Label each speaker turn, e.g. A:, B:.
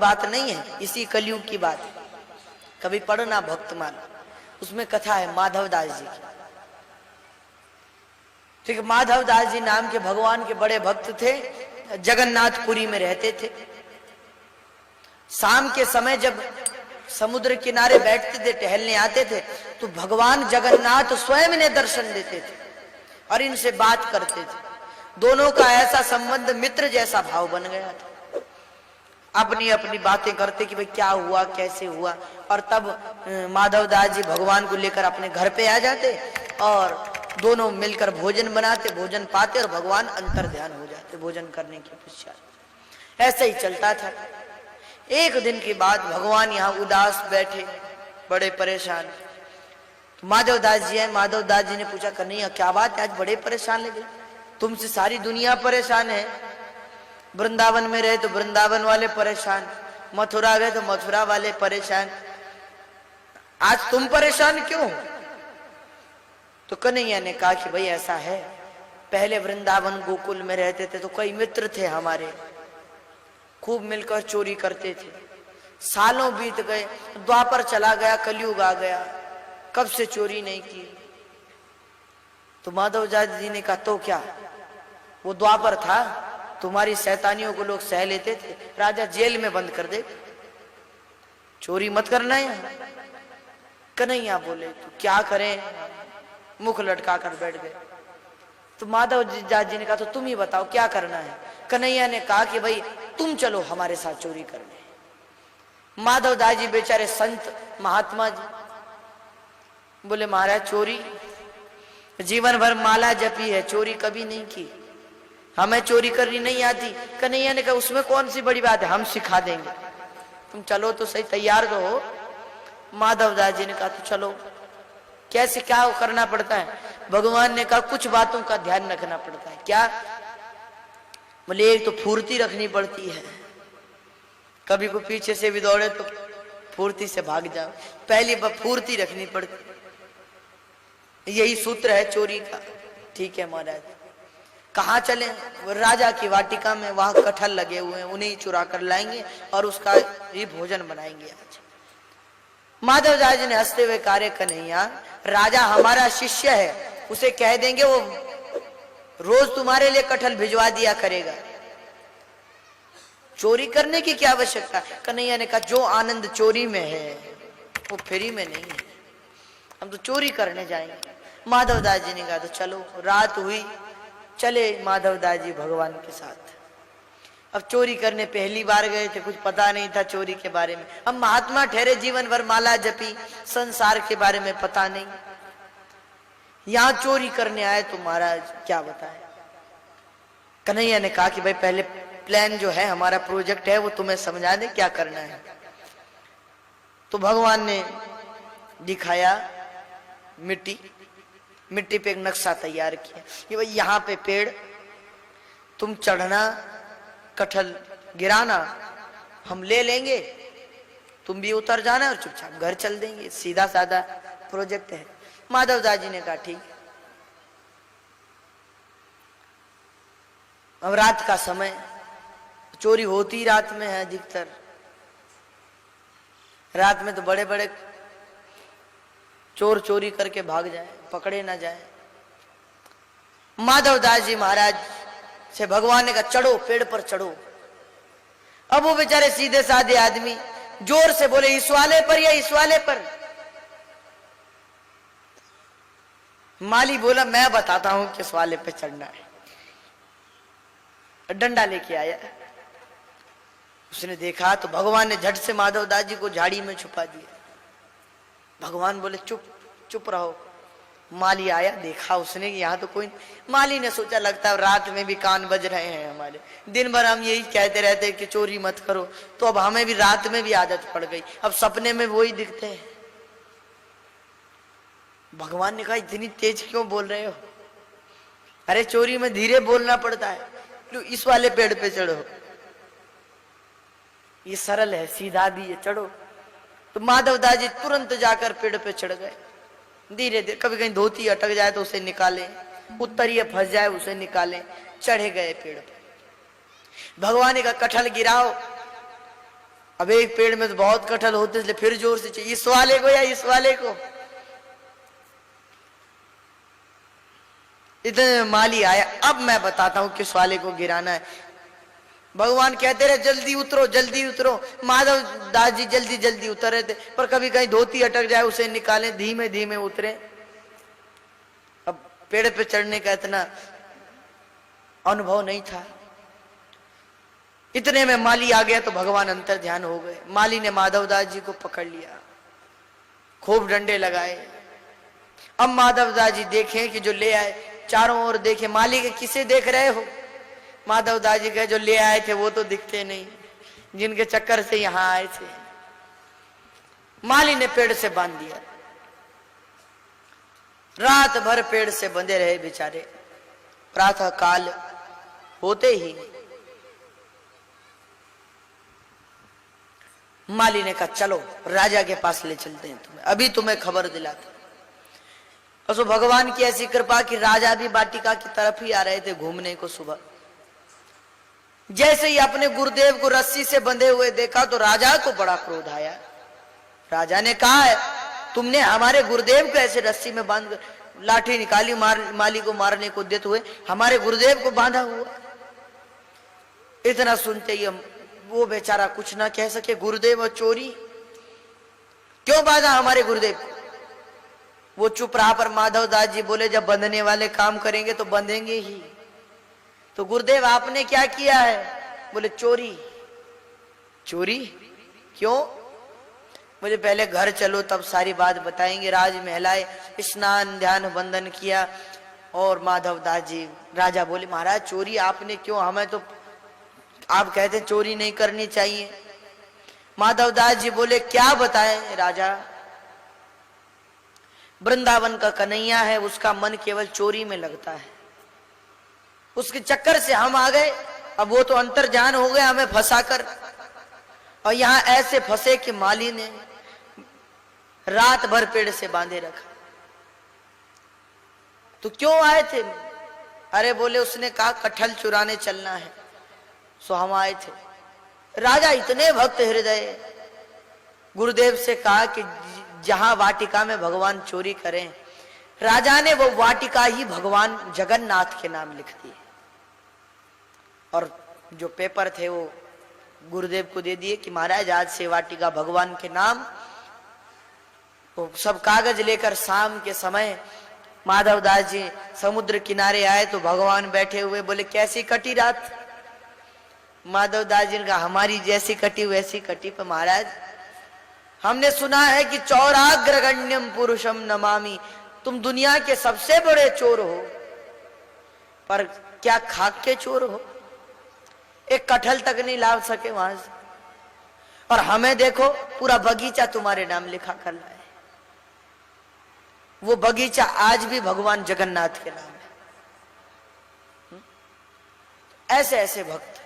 A: बात नहीं है, इसी कलयुग की बात है। कभी पढ़ना भक्तमाल, उसमें कथा है माधव दास जी की। ठीक है, माधव दास जी नाम के भगवान के बड़े भक्त थे, जगन्नाथपुरी में रहते थे। शाम के समय जब समुद्र किनारे बैठते थे, टहलने आते थे, तो भगवान जगन्नाथ स्वयं ने दर्शन देते थे और इनसे बात करते थे। दोनों का ऐसा संबंध मित्र जैसा भाव बन गया था। अपनी अपनी बातें करते कि भाई क्या हुआ, कैसे हुआ। और तब माधव दास जी भगवान को लेकर अपने घर पे आ जाते और दोनों मिलकर भोजन बनाते, भोजन पाते और भगवान अंतर ध्यान हो जाते भोजन करने के पश्चात। ऐसे ही चलता था। एक दिन के बाद भगवान यहाँ उदास बैठे, बड़े परेशान। तो माधव दास जी है, माधव दास जी ने पूछा, कन्हैया क्या बात है, आज बड़े परेशान लगे, तुमसे सारी दुनिया परेशान है। वृंदावन में रहे तो वृंदावन वाले परेशान, मथुरा गए तो मथुरा वाले परेशान, आज तुम परेशान क्यों? तो कन्हैया ने कहा कि भाई ऐसा है, पहले वृंदावन गोकुल में रहते थे तो कई मित्र थे हमारे, खूब मिलकर चोरी करते थे। सालों बीत गए, द्वापर चला गया, कलयुग आ गया, कब से चोरी नहीं की। तो माधव दास जी ने कहा तो क्या, वो द्वापर था, तुम्हारी शैतानियों को लोग सह लेते थे, राजा जेल में बंद कर दे, चोरी मत करना है। कन्हैया बोले तो क्या करें, मुख लटका कर बैठ गए। तो माधव दास जी ने कहा तो तुम ही बताओ क्या करना है। कन्हैया ने कहा कि भाई तुम चलो हमारे साथ चोरी करने। माधव दास जी बेचारे संत महात्मा जी बोले महाराज चोरी, जीवन भर माला जपी है, चोरी कभी नहीं की, हमें चोरी करनी नहीं आती। कन्हैया ने कहा उसमें कौन सी बड़ी बात है, हम सिखा देंगे, तुम चलो तो सही, तैयार तो हो। माधव दास जी ने कहा तो चलो। कैसे क्या करना पड़ता है? भगवान ने कहा कुछ बातों का ध्यान रखना पड़ता है। क्या? बोले एक तो फुर्ती रखनी पड़ती है, कभी को पीछे से भी दौड़े तो फुर्ती से भाग जाओ, पहली फुर्ती रखनी पड़ती, यही सूत्र है चोरी का। ठीक है महाराज, कहाँ चले? राजा की वाटिका में, वहां कटहल लगे हुए हैं, उन्हें चुरा कर लाएंगे और उसका ही भोजन बनाएंगे आज। माधव दास जी ने हंसते हुए कार्य कन्हैया, राजा हमारा शिष्य है, उसे कह देंगे वो रोज तुम्हारे लिए कटहल भिजवा दिया करेगा, चोरी करने की क्या आवश्यकता। कन्हैया ने कहा जो आनंद चोरी में है वो फ्री में नहीं है, हम तो चोरी करने जाएंगे। माधव दास जी ने कहा तो चलो। रात हुई, चले माधव दास जी भगवान के साथ। अब चोरी करने पहली बार गए थे, कुछ पता नहीं था चोरी के बारे में। अब महात्मा ठहरे, जीवन भर माला जपी, संसार के बारे में पता नहीं, यहां चोरी करने आए तो महाराज क्या बताए। कन्हैया ने कहा कि भाई पहले प्लान जो है, हमारा प्रोजेक्ट है, वो तुम्हें समझा दे क्या करना है। तो भगवान ने दिखाया, मिट्टी पे एक नक्शा तैयार किया कि भाई यहाँ पे पेड़, तुम चढ़ना, कटहल गिराना, हम ले लेंगे, तुम भी उतर जाना और चुपचाप घर चल देंगे, सीधा साधा प्रोजेक्ट है। माधव दास जी ने कहा ठीक। अब रात का समय, चोरी होती रात में है अधिकतर, रात में तो बड़े बड़े चोर चोरी करके भाग जाए, पकड़े ना जाए। माधव दास जी महाराज से भगवान ने कहा चढ़ो, पेड़ पर चढ़ो। अब वो बेचारे सीधे साधे आदमी जोर से बोले इस वाले पर या इस वाले पर। माली बोला मैं बताता हूं किस वाले पे चढ़ना है। डंडा लेके आया, उसने देखा तो भगवान ने झट से माधव दास जी को झाड़ी में छुपा दिया। भगवान बोले चुप चुप रहो। माली आया, देखा उसने कि यहाँ तो कोई। माली ने सोचा लगता है रात में भी कान बज रहे हैं हमारे, दिन भर हम यही कहते रहते हैं कि चोरी मत करो, तो अब हमें भी रात में भी आदत पड़ गई, अब सपने में वही दिखते हैं। भगवान ने कहा इतनी तेज क्यों बोल रहे हो? अरे चोरी में धीरे बोलना पड़ता है। लो इस वाले पेड़ पे चढ़ो, ये सरल है, सीधा भी है, चढ़ो। तो माधव दास जी तुरंत जाकर पेड़ पे चढ़ गए। धीरे धीरे, कभी कहीं धोती अटक जाए तो उसे निकालें, उत्तरीय फंस जाए उसे निकालें, चढ़े गए पेड़ पे। भगवान का कटहल गिराओ, अब एक पेड़ में तो बहुत कटहल होते, इसलिए फिर जोर से चाहिए, इस वाले को या इस वाले को। इतने में माली आया, अब मैं बताता हूं किस वाले को गिराना है। भगवान कहते रहे जल्दी उतरो जल्दी उतरो। माधव दास जी जल्दी जल्दी उतर रहे थे, पर कभी कहीं धोती अटक जाए उसे निकालें, धीमे धीमे उतरे। अब पेड़ पे चढ़ने का इतना अनुभव नहीं था। इतने में माली आ गया तो भगवान अंतर ध्यान हो गए। माली ने माधवदास जी को पकड़ लिया, खूब डंडे लगाए। अब माधवदास जी देखें कि जो ले आए, चारों ओर देखे, माली के किसे देख रहे हो? माधवदास जी कहे जो ले आए थे वो तो दिखते नहीं, जिनके चक्कर से यहां आए थे। माली ने पेड़ से बांध दिया, रात भर पेड़ से बंधे रहे बेचारे। प्रातः काल होते ही माली ने कहा चलो राजा के पास ले चलते हैं तुम्हें, अभी तुम्हें खबर दिलाते। और भगवान की ऐसी कृपा कि राजा भी वाटिका की तरफ ही आ रहे थे घूमने को। सुबह जैसे ही अपने गुरुदेव को रस्सी से बंधे हुए देखा तो राजा को बड़ा क्रोध आया। राजा ने कहा है तुमने हमारे गुरुदेव को ऐसे रस्सी में बांध, लाठी निकाली, माली को मारने को उद्यत हुए, हमारे गुरुदेव को बांधा हुआ। इतना सुनते ही वो बेचारा कुछ ना कह सके, गुरुदेव और चोरी क्यों बांधा हमारे गुरुदेव को? वो चुप रहा। पर माधवदास जी बोले जब बंधने वाले काम करेंगे तो बंधेंगे ही। तो गुरुदेव आपने क्या किया है? बोले चोरी। चोरी क्यों? मुझे पहले घर चलो तब सारी बात बताएंगे। राजमहल आए, स्नान ध्यान बंदन किया। और माधवदास जी, राजा बोले महाराज चोरी आपने क्यों? हमें तो आप कहते चोरी नहीं करनी चाहिए। माधवदास जी बोले क्या बताएं राजा? वृंदावन का कन्हैया है, उसका मन केवल चोरी में लगता है, उसके चक्कर से हम आ गए। अब वो तो अंतर्जान हो गया हमें फंसा कर, और यहां ऐसे फंसे कि माली ने रात भर पेड़ से बांधे रखा। तो क्यों आए थे? अरे बोले उसने कहा कटहल चुराने चलना है, सो हम आए थे। राजा इतने भक्त हृदय, गुरुदेव से कहा कि जहां वाटिका में भगवान चोरी करें, राजा ने वो वाटिका ही भगवान जगन्नाथ के नाम लिख दी। और जो पेपर थे वो गुरुदेव को दे दिए कि महाराज आज से वाटिका भगवान के नाम। तो सब कागज लेकर शाम के समय माधवदास जी समुद्र किनारे आए तो भगवान बैठे हुए। बोले कैसी कटी रात? माधवदास जी ने कहा हमारी जैसी कटी वैसी कटी। पर महाराज हमने सुना है कि चौराग्रगण्यम पुरुषम नमामि, तुम दुनिया के सबसे बड़े चोर हो, पर क्या खाक के चोर हो? एक कटहल तक नहीं ला सके वहां से, और हमें देखो पूरा बगीचा तुम्हारे नाम लिखा कर लाए। वो बगीचा आज भी भगवान जगन्नाथ के नाम है। ऐसे ऐसे भक्त